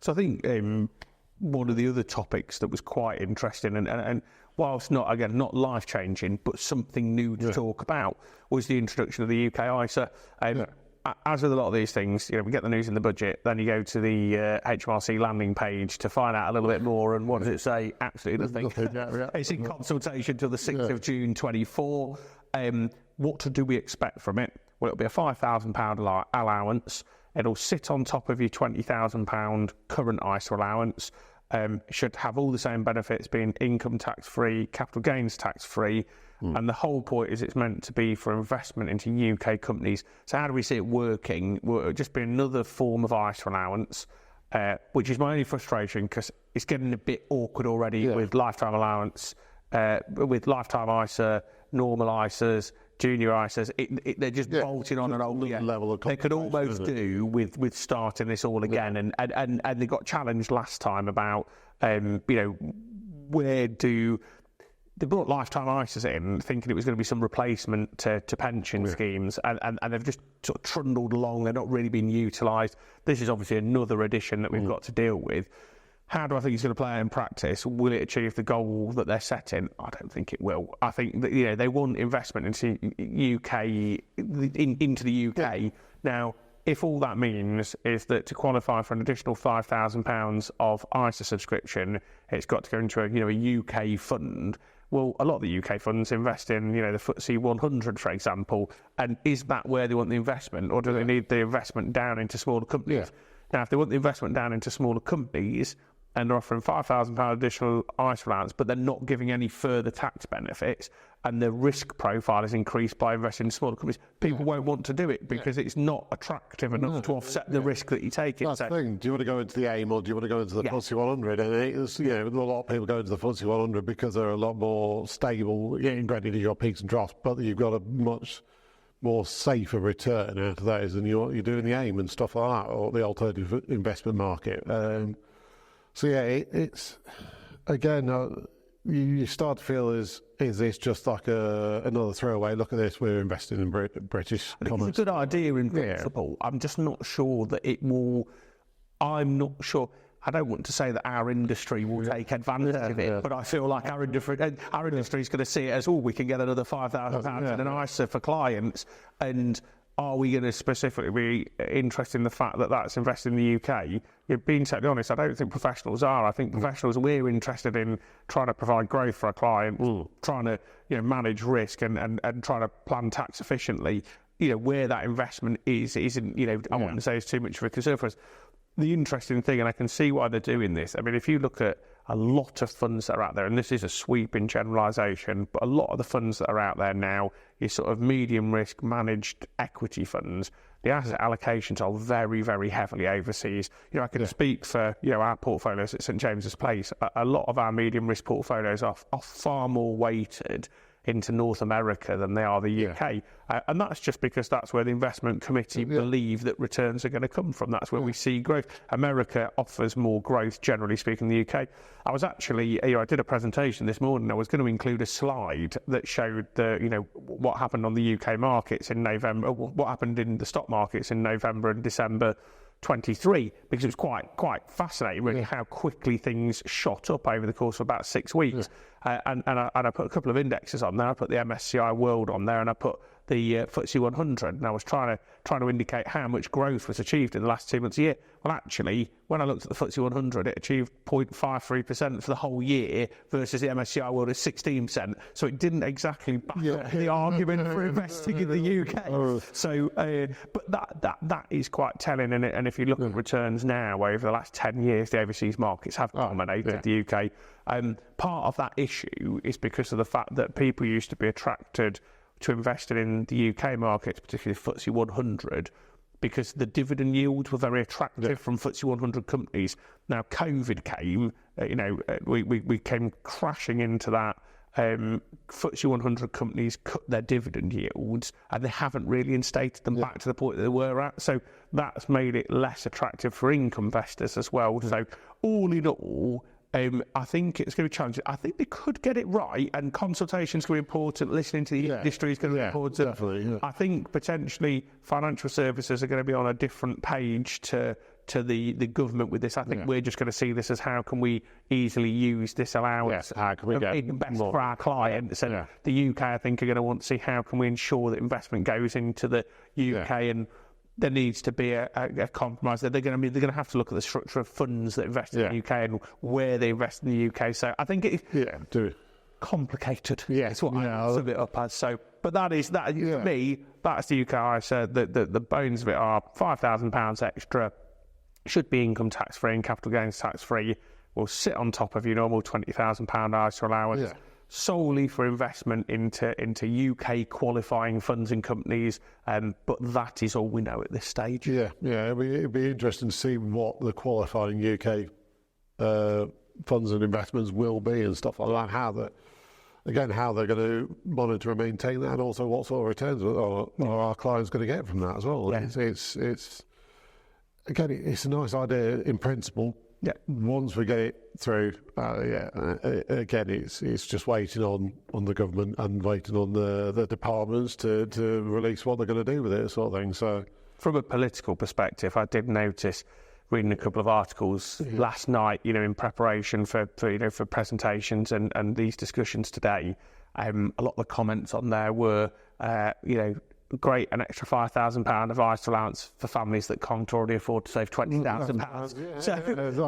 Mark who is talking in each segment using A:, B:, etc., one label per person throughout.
A: So I think one of the other topics that was quite interesting and whilst not life-changing, but something new to talk about, was the introduction of the UK ISA. As with a lot of these things, we get the news in the budget, then you go to the HMRC landing page to find out a little bit more, and what does it say? Absolutely nothing. It's in consultation till the 6th of June 24. What do we expect from it? Well, it'll be a £5,000 allowance. It'll sit on top of your £20,000 current ISA allowance. It should have all the same benefits, being income tax-free, capital gains tax-free, and the whole point is it's meant to be for investment into UK companies. So how do we see it working? Well, it'll just be another form of ISA allowance, which is my only frustration, because it's getting a bit awkward already with lifetime allowance, with lifetime ISA, normal ISAs, junior ISAs. They're just bolting on an old level of. They could almost do with starting this all again, and they got challenged last time about where do. They brought lifetime ISAs in, thinking it was going to be some replacement to pension schemes, and they've just sort of trundled along. They're not really being utilised. This is obviously another addition that we've got to deal with. How do I think it's going to play out in practice? Will it achieve the goal that they're setting? I don't think it will. I think that they want investment into into the UK. Now, if all that means is that to qualify for an additional £5,000 of ISA subscription, it's got to go into a UK fund. Well, a lot of the UK funds invest in, the FTSE 100, for example. And is that where they want the investment, or do they need the investment down into smaller companies? Now, if they want the investment down into smaller companies, and they're offering £5,000 additional ISA allowance, but they're not giving any further tax benefits, and the risk profile is increased by investing in smaller companies, people won't want to do it because it's not attractive enough to offset the risk that you take.
B: That's the thing. Do you want to go into the AIM, or do you want to go into the FTSE 100? And it's, a lot of people go into the FTSE 100 because they're a lot more stable, getting ready to your peaks and troughs, but you've got a much more safer return out of those than you do in the AIM and stuff like that, or the alternative investment market. It's again, you start to feel is this just like another throwaway? Look at this, we're investing in British commerce.
A: It's a good idea in principle. I'm just not sure that it will. I'm not sure. I don't want to say that our industry will take advantage of it, but I feel like our industry is going to see it as, we can get another £5,000 in an ISA for clients, and are we going to specifically be interested in the fact that that's invested in the UK? Being totally honest, I don't think professionals are. I think professionals, we're interested in trying to provide growth for our clients, trying to manage risk and trying to plan tax efficiently. Where that investment isn't, I wouldn't say it's too much of a concern for us. The interesting thing, and I can see why they're doing this, I mean, if you look at a lot of funds that are out there, and this is a sweeping generalisation, but a lot of the funds that are out there now is sort of medium risk managed equity funds. The asset allocations are very, very heavily overseas. I can speak for our portfolios at St James's Place. A lot of our medium risk portfolios are far more weighted into North America than they are the UK. And that's just because that's where the investment committee believe that returns are going to come from. That's where we see growth. America offers more growth, generally speaking, than the UK. I was actually, I did a presentation this morning. I was going to include a slide that showed what happened on the UK markets in November, what happened in the stock markets in November and December 23, because it was quite fascinating really how quickly things shot up over the course of about 6 weeks. And I put a couple of indexes on there. I put the MSCI World on there, and I put the FTSE 100, and I was trying to indicate how much growth was achieved in the last 2 months a year. Well, actually, when I looked at the FTSE 100, it achieved 0.53% for the whole year versus the MSCI World is 16%. So it didn't exactly back up the argument for investing in the UK. So, but that is quite telling, and if you look at returns now over the last 10 years, the overseas markets have dominated the UK. Part of that issue is because of the fact that people used to be attracted to investing in the UK markets, particularly FTSE 100, because the dividend yields were very attractive from FTSE 100 companies. Now, COVID came, we came crashing into that. FTSE 100 companies cut their dividend yields, and they haven't really instated them back to the point that they were at. So that's made it less attractive for income investors as well. So all in all, I think it's going to be challenging. I think they could get it right, and consultation is going to be important. Listening to the industry is going to be important.
B: Definitely.
A: I think potentially financial services are going to be on a different page to to the government with this. I think we're just going to see this as how can we easily use this allowance
B: how can we get
A: invest
B: more
A: for our clients. And the UK, I think, are going to want to see how can we ensure that investment goes into the UK and there needs to be a compromise. They're going to have to look at the structure of funds that invest in the UK and where they invest in the UK. So I think it's complicated.
B: Yeah,
A: it's what I sum it up as. So, but that for me, that's the UK ISA. The bones of it are £5,000 extra, should be income tax free and capital gains tax free. Will sit on top of your normal £20,000 ISA allowance. Yeah. Solely for investment into UK qualifying funds and companies, but that is all we know at this stage.
B: Yeah, it'd be interesting to see what the qualifying UK funds and investments will be and stuff like that. How they're going to monitor and maintain that, and also what sort of returns are our clients going to get from that as well. Yeah. It's a nice idea in principle. Yeah. Once we get it through, again, it's just waiting on the government and waiting on the departments to release what they're going to do with it, sort of thing. So,
A: from a political perspective, I did notice reading a couple of articles last night, in preparation for presentations and these discussions today. A lot of the comments on there were, great, an extra £5,000 of ISA allowance for families that can't already afford to save £20,000. So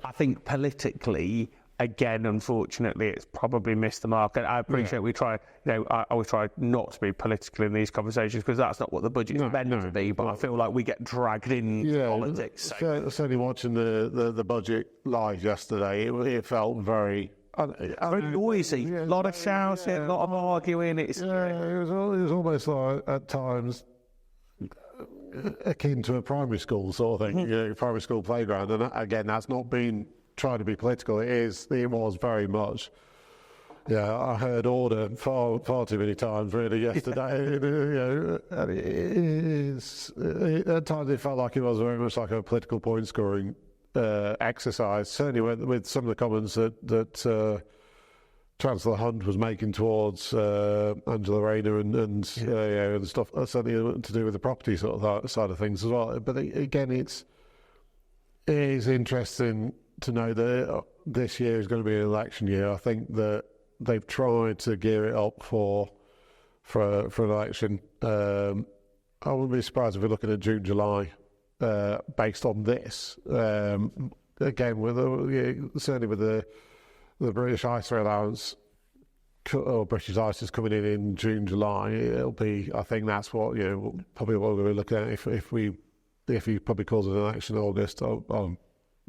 A: I think politically, again, unfortunately, it's probably missed the mark. And I appreciate we try, I always try not to be political in these conversations because that's not what the budget's meant to be. But I feel like we get dragged in politics.
B: So. Certainly watching the budget live yesterday, it felt very
A: noisy, a lot of shouting, a lot of arguing.
B: It was almost like at times akin to a primary school sort of thing, primary school playground. And again, that's not been trying to be political. It was very much. Yeah, I heard order far too many times really yesterday. At times it felt like it was very much like a political point scoring exercise, certainly with some of the comments that Chancellor Hunt was making towards Angela Rayner and stuff, certainly to do with the property sort of side of things as well. But again, it is interesting to know that this year is going to be an election year. I think that they've tried to gear it up for an election. I wouldn't be surprised if we're looking at June, July. Based on this, again, certainly with the British ISA allowance or British ISAs coming in June, July, it'll be. I think that's what probably what we're looking at. If he probably calls it an election in August, I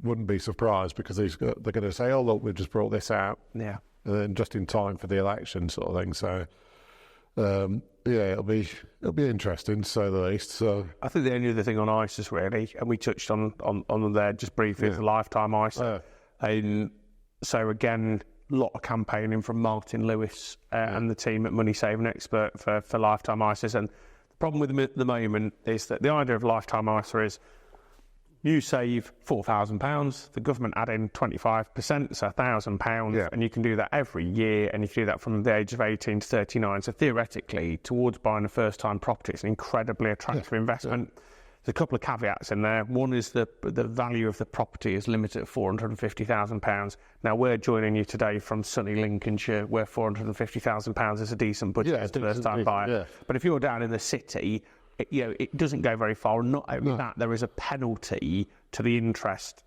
B: wouldn't be surprised because they're going to say, "Oh look, we've just brought this out," and then just in time for the election, sort of thing. So. It'll be interesting to say the least. So
A: I think the only other thing on ISAs really, and we touched on there just briefly, is the lifetime ISA. So again, a lot of campaigning from Martin Lewis and the team at Money Saving Expert for lifetime ISAs. And the problem with them at the moment is that the idea of lifetime ISA is you save £4,000, the government add in 25%, so £1,000, and you can do that every year, and you can do that from the age of 18 to 39. So theoretically, towards buying a first-time property, it's an incredibly attractive investment. There's a couple of caveats in there. One is the value of the property is limited at £450,000. Now, we're joining you today from sunny Lincolnshire, where £450,000 is a decent budget as a first-time buyer. Yeah. But if you're down in the city, it doesn't go very far. Not only that, there is a penalty to the interest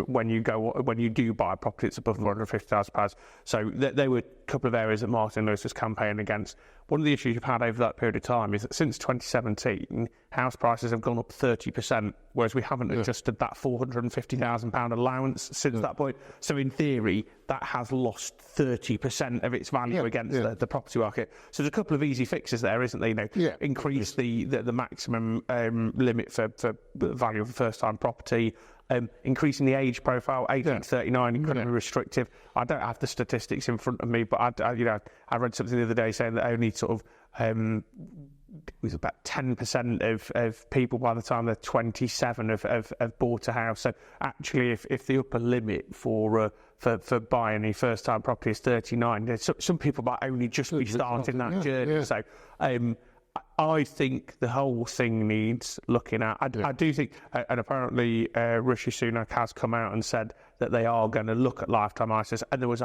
A: when you do buy a property that's above £450,000. So there were a couple of areas that Martin Lewis was campaigning against. One of the issues you've had over that period of time is that since 2017, house prices have gone up 30%, whereas we haven't adjusted that £450,000 allowance since that point. So in theory, that has lost 30% of its value against the property market. So there's a couple of easy fixes there, isn't there? Increase the maximum limit for the value of a first-time property. Increasing the age profile, 18 to 39, incredibly restrictive. I don't have the statistics in front of me, but I read something the other day saying that only sort of it was about 10% of people by the time they're 27 have bought a house. So actually, if the upper limit for buying a first-time property is 39, some people might only just be starting that journey. So I think the whole thing needs looking at. I do think, and apparently Rishi Sunak has come out and said that they are going to look at lifetime ISAs. And there was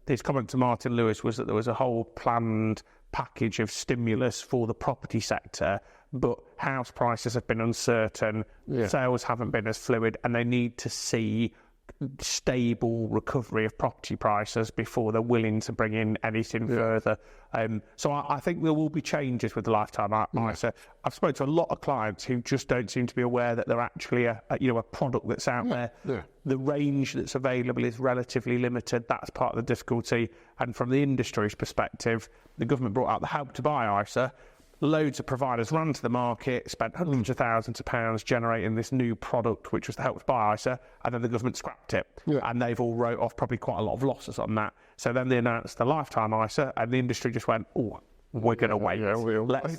A: his comment to Martin Lewis was that there was a whole planned package of stimulus for the property sector, but house prices have been uncertain, sales haven't been as fluid, and they need to see stable recovery of property prices before they're willing to bring in anything further. So I think there will be changes with the lifetime ISA. I've spoken to a lot of clients who just don't seem to be aware that they're actually a product that's out there. The range that's available is relatively limited. That's part of the difficulty. And from the industry's perspective, the government brought out the Help to Buy ISA. Loads of providers ran to the market, spent hundreds of thousands of pounds generating this new product, which was the Help to Buy ISA, and then the government scrapped it. And they've all wrote off probably quite a lot of losses on that. So then they announced the lifetime ISA, and the industry just went, oh, we're going to wait.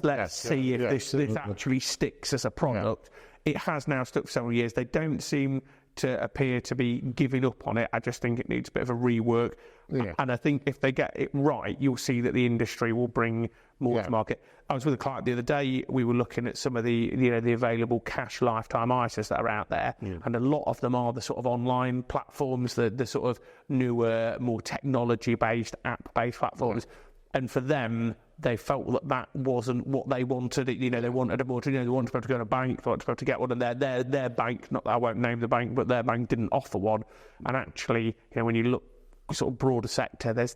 A: Let's see if this actually sticks as a product. It has now stuck for several years. They don't seem to appear to be giving up on it. I just think it needs a bit of a rework. And I think if they get it right, you'll see that the industry will bring more to market. I was with a client the other day. We were looking at some of the available cash lifetime ISAs that are out there, and a lot of them are the sort of online platforms, the sort of newer, more technology-based, app-based platforms. And for them, they felt that wasn't what they wanted. They wanted a more, they wanted to be able to go to a bank, they wanted to be able to get one, and their bank, not that I won't name the bank, but their bank didn't offer one. And actually, when you look sort of broader sector, there's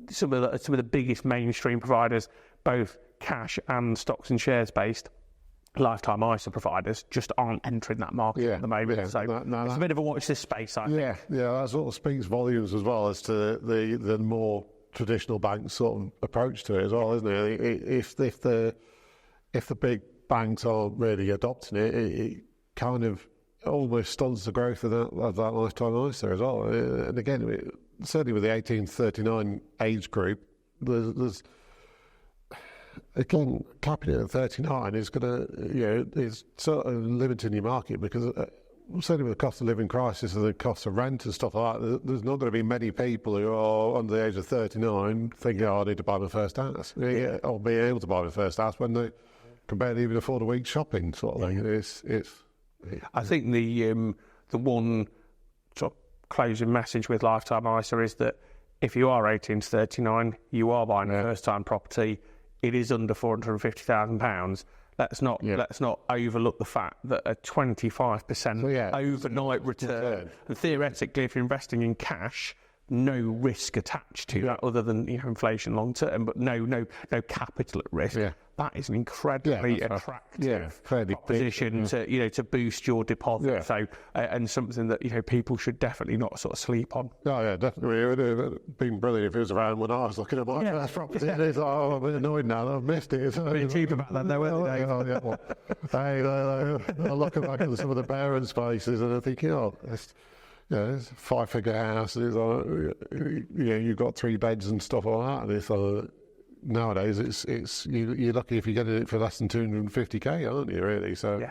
A: some of the biggest mainstream providers, both cash and stocks and shares based lifetime ISA providers, just aren't entering that market at the moment. So it's a bit of a watch this space, I think.
B: That sort of speaks volumes as well as to the more traditional bank sort of approach to it as well, isn't it? If the big banks aren't really adopting it, it kind of almost stunts the growth of that lifetime ISA as well. And again, certainly with the 18-39 age group, there's again, capping it at 39 is going to, is sort of limiting your market because certainly with the cost of living crisis and the cost of rent and stuff like that, there's not going to be many people who are under the age of 39 thinking, I need to buy my first house, or be able to buy my first house when they can barely even afford a week's shopping sort of thing.
A: I think the one sort of closing message with lifetime ISA is that if you are 18 to 39, you are buying a first-time property. It is under £450,000. Let's not overlook the fact that a 25% overnight return, and theoretically, if you're investing in cash, no risk attached to that other than inflation long term, but no capital at risk. That is an incredibly attractive proposition to boost your deposit. So and something that people should definitely not sort of sleep on.
B: Oh yeah, definitely. It would have been brilliant if it was around when I was looking at my first property. It's like, I'm a bit annoyed now that I've missed it.
A: It's a bit cheap about that though, weren't
B: they? I'm looking back at some of the barren spaces and I'm thinking, it's 5-figure houses. You've got 3 beds and stuff like that. And it's nowadays, you're lucky if you get it for less than 250k, aren't you? Really? So